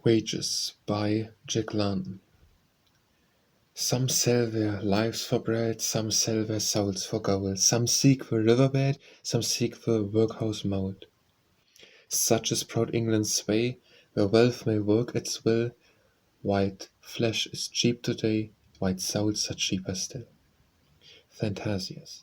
Wages by Jack London. Some sell their lives for bread, some sell their souls for gold, some seek the riverbed, some seek the workhouse mould. Such is proud England's way, where wealth may work its will. White flesh is cheap today, white souls are cheaper still. Fantasias.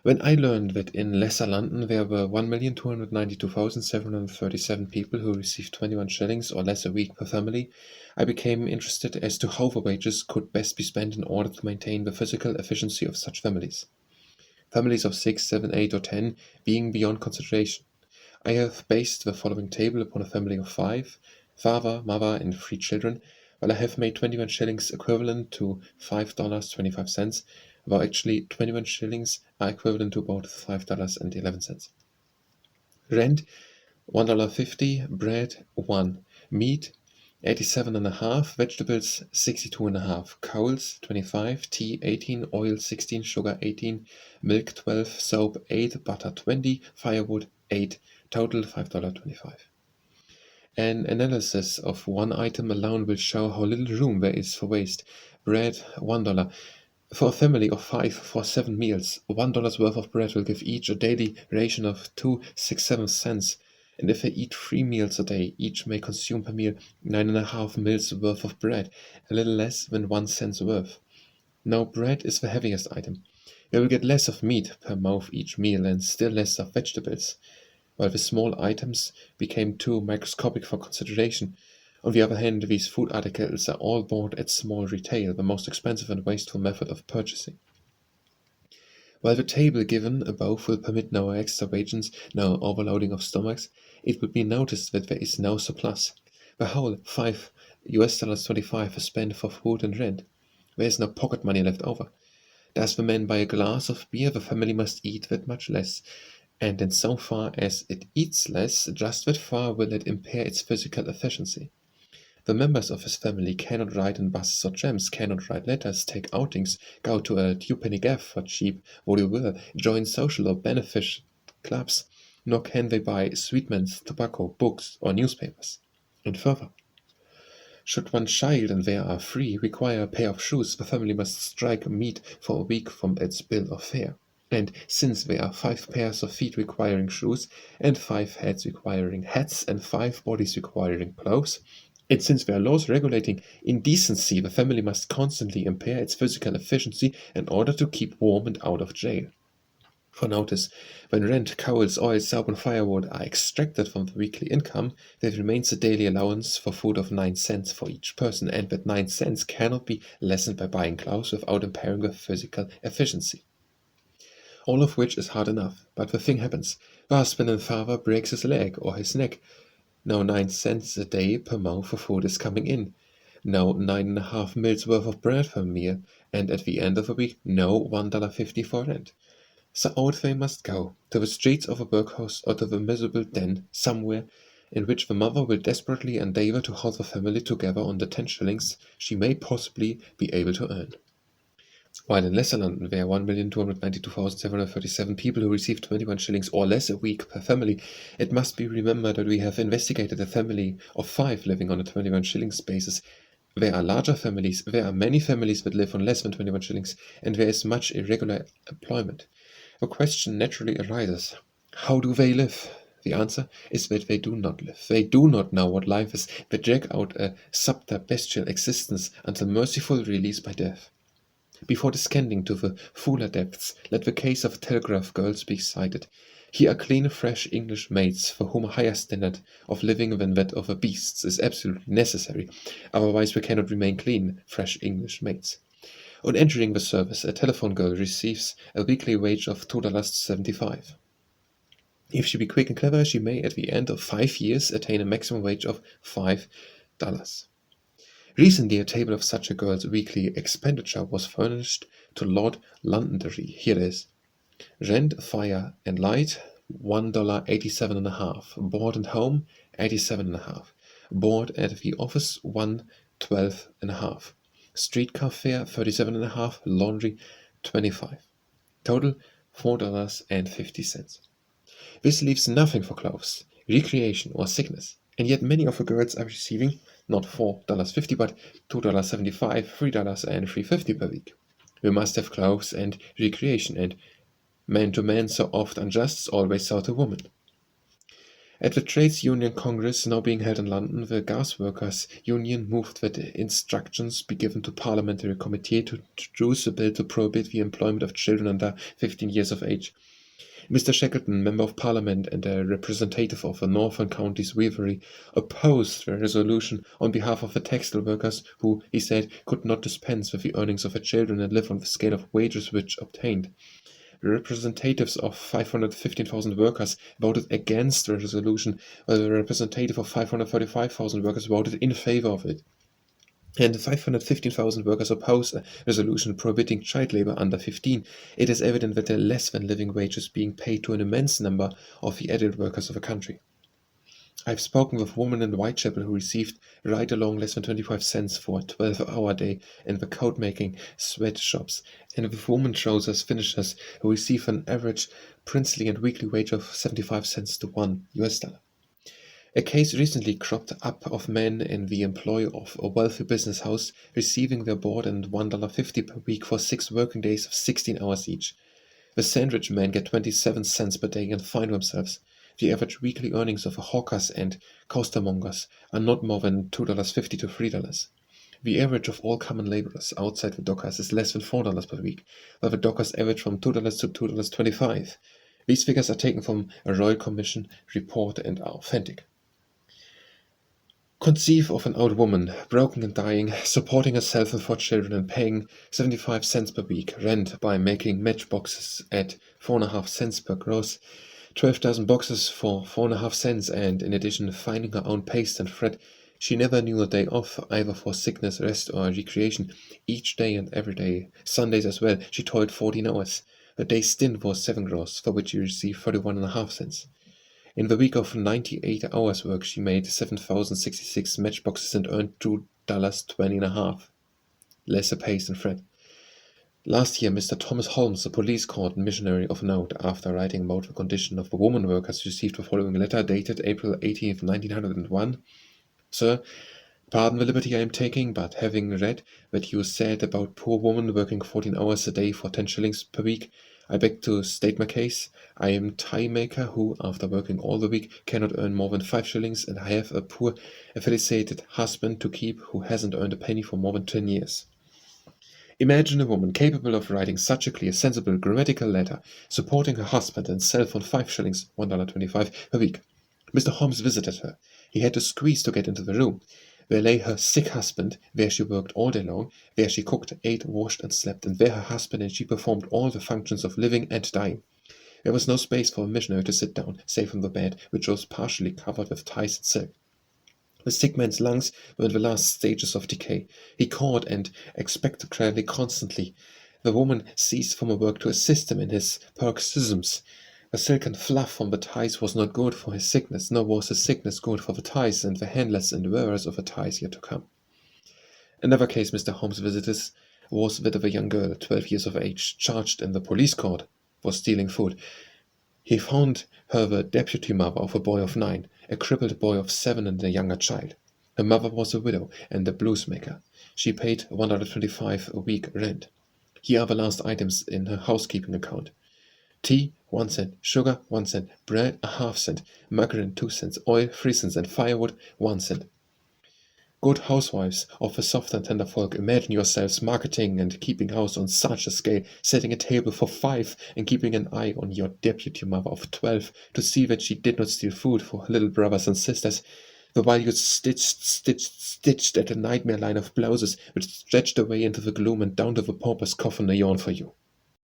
When I learned that in Lesser London there were 1,292,737 people who received 21 shillings or less a week per family, I became interested as to how the wages could best be spent in order to maintain the physical efficiency of such families. Families of 6, 7, 8, or 10 being beyond consideration. I have based the following table upon a family of 5, father, mother, and 3 children, while I have made 21 shillings equivalent to $5.25, while actually 21 shillings are equivalent to about $5.11. Rent $1.50, bread 1, meat 87.5, vegetables 62.5, coals 25, tea 18, oil 16, sugar 18, milk 12, soap 8, butter 20, firewood 8, total $5.25. An analysis of one item alone will show how little room there is for waste. Bread $1. For a family of 5 for 7 meals, $1 worth of bread will give each a daily ration of 2.67 cents. And if they eat 3 meals a day, each may consume per meal 9.5 mils worth of bread, a little less than 1 cent's worth. Now bread is the heaviest item. They will get less of meat per mouth each meal and still less of vegetables, while the small items became too microscopic for consideration. On the other hand, these food articles are all bought at small retail, the most expensive and wasteful method of purchasing. While the table given above will permit no extra wages, no overloading of stomachs, it will be noticed that there is no surplus. The whole $5.25 is spent for food and rent. There is no pocket money left over. Does the man buy a glass of beer, the family must eat that much less. And in so far as it eats less, just that far will it impair its physical efficiency. The members of his family cannot ride in buses or trams, cannot write letters, take outings, go to a twopenny gaff for cheap vaudeville, join social or benefic clubs, nor can they buy sweetmeats, tobacco, books, or newspapers. And further, should one child, and there are 3, require a pair of shoes, the family must strike meat for a week from its bill of fare. And since there are 5 pairs of feet requiring shoes, and 5 heads requiring hats, and 5 bodies requiring clothes, and since there are laws regulating indecency, the family must constantly impair its physical efficiency in order to keep warm and out of jail. For notice, when rent, coals, oil, soap, and firewood are extracted from the weekly income, there remains a daily allowance for food of 9 cents for each person, and that 9 cents cannot be lessened by buying clothes without impairing the physical efficiency. All of which is hard enough, but the thing happens. The husband and father breaks his leg or his neck. Now 9 cents a day per mouth for food is coming in. Now 9.5 mils worth of bread per meal, and at the end of the week, no $1.50 for rent. So out they must go, to the streets of a workhouse or to the miserable den somewhere, in which the mother will desperately endeavor to hold the family together on the 10 shillings she may possibly be able to earn. While in Lesser London there are 1,292,737 people who receive 21 shillings or less a week per family, it must be remembered that we have investigated a family of 5 living on a 21 shillings basis. There are larger families, there are many families that live on less than 21 shillings, and there is much irregular employment. The question naturally arises, how do they live? The answer is that they do not live. They do not know what life is. They drag out a subter-bestial existence until merciful release by death. Before descending to the fuller depths, let the case of telegraph girls be cited. Here are clean, fresh English maids for whom a higher standard of living than that of the beasts is absolutely necessary, otherwise we cannot remain clean, fresh English maids. On entering the service, a telephone girl receives a weekly wage of $2.75. If she be quick and clever, she may at the end of 5 years attain a maximum wage of $5. Recently, a table of such a girl's weekly expenditure was furnished to Lord Londonderry. Here it is. Rent, fire, and light, $1.87.5. Board and home, $87.5. Board at the office, $1.12.5. Streetcar fare, $37.5. Laundry, $25. Total, $4.50. This leaves nothing for clothes, recreation, or sickness. And yet many of the girls are receiving not $4.50 but $2.75, $3, and $3.50 per week. We must have clothes and recreation, and man to man, so oft unjust, always so to woman. At the Trades Union Congress now being held in London, the Gas Workers Union moved that instructions be given to Parliamentary Committee to introduce a bill to prohibit the employment of children under 15 years of age. Mr. Shackleton, Member of Parliament and a representative of the Northern Counties Weavery, opposed the resolution on behalf of the textile workers who, he said, could not dispense with the earnings of their children and live on the scale of wages which obtained. The representatives of 515,000 workers voted against the resolution, while the representative of 535,000 workers voted in favor of it. And 515,000 workers oppose a resolution prohibiting child labor under 15. It is evident that there are less than living wages being paid to an immense number of the adult workers of the country. I've spoken with a woman in Whitechapel who received right along less than 25 cents for a 12-hour day in the coat-making sweatshops, and with women trousers finishers who receive an average princely and weekly wage of 75 cents to $1. A case recently cropped up of men in the employ of a wealthy business house receiving their board and $1.50 per week for 6 working days of 16 hours each. The sandwich men get 27 cents per day and find themselves. The average weekly earnings of hawkers and costermongers are not more than $2.50 to $3. The average of all common laborers outside the dockers is less than $4 per week, while the dockers average from $2 to $2.25. These figures are taken from a Royal Commission report and are authentic. Conceive of an old woman, broken and dying, supporting herself and 4 children and paying 75 cents per week rent by making matchboxes at 4.5 cents per gross, 12,000 boxes for 4.5 cents, and in addition finding her own paste and thread. She never knew a day off, either for sickness, rest, or recreation. Each day and every day, Sundays as well, she toiled 14 hours. Her day's stint was 7 gross, for which she received 31.5 cents. In the week of 98 hours work, she made 7,066 matchboxes and earned $2.20.5. Less a paste and thread. Last year, Mr. Thomas Holmes, a police court missionary of note, after writing about the condition of the woman workers, received the following letter dated April 18, 1901. Sir, pardon the liberty I am taking, but having read what you said about poor women working 14 hours a day for 10 shillings per week, I beg to state my case. I am a tie maker who, after working all the week, cannot earn more than 5 shillings, and I have a poor affiliated husband to keep who hasn't earned a penny for more than 10 years. Imagine a woman capable of writing such a clear, sensible, grammatical letter, supporting her husband and self on 5 shillings, $1.25 per week. Mr. Holmes visited her. He had to squeeze to get into the room. There lay her sick husband, where she worked all day long, where she cooked, ate, washed, and slept, and where her husband and she performed all the functions of living and dying. There was no space for a missionary to sit down, save on the bed, which was partially covered with ties and silk. The sick man's lungs were in the last stages of decay. He called and expectorally constantly. The woman ceased from her work to assist him in his paroxysms. The silken fluff from the ties was not good for his sickness, nor was his sickness good for the ties and the handlers and wearers of the ties yet to come. Another case Mr. Holmes visited was that of a young girl, 12 years of age, charged in the police court for stealing food. He found her the deputy mother of a boy of 9, a crippled boy of 7, and a younger child. Her mother was a widow and a bluesmaker. She paid $1.25 a week rent. Here are the last items in her housekeeping account. Tea, 1 cent, sugar, 1 cent, bread, a half cent, margarine, 2 cents, oil, 3 cents, and firewood, 1 cent. Good housewives of the soft and tender folk, imagine yourselves marketing and keeping house on such a scale, setting a table for 5 and keeping an eye on your deputy mother of 12 to see that she did not steal food for her little brothers and sisters, the while you stitched at a nightmare line of blouses which stretched away into the gloom and down to the pauper's coffin a yawn for you.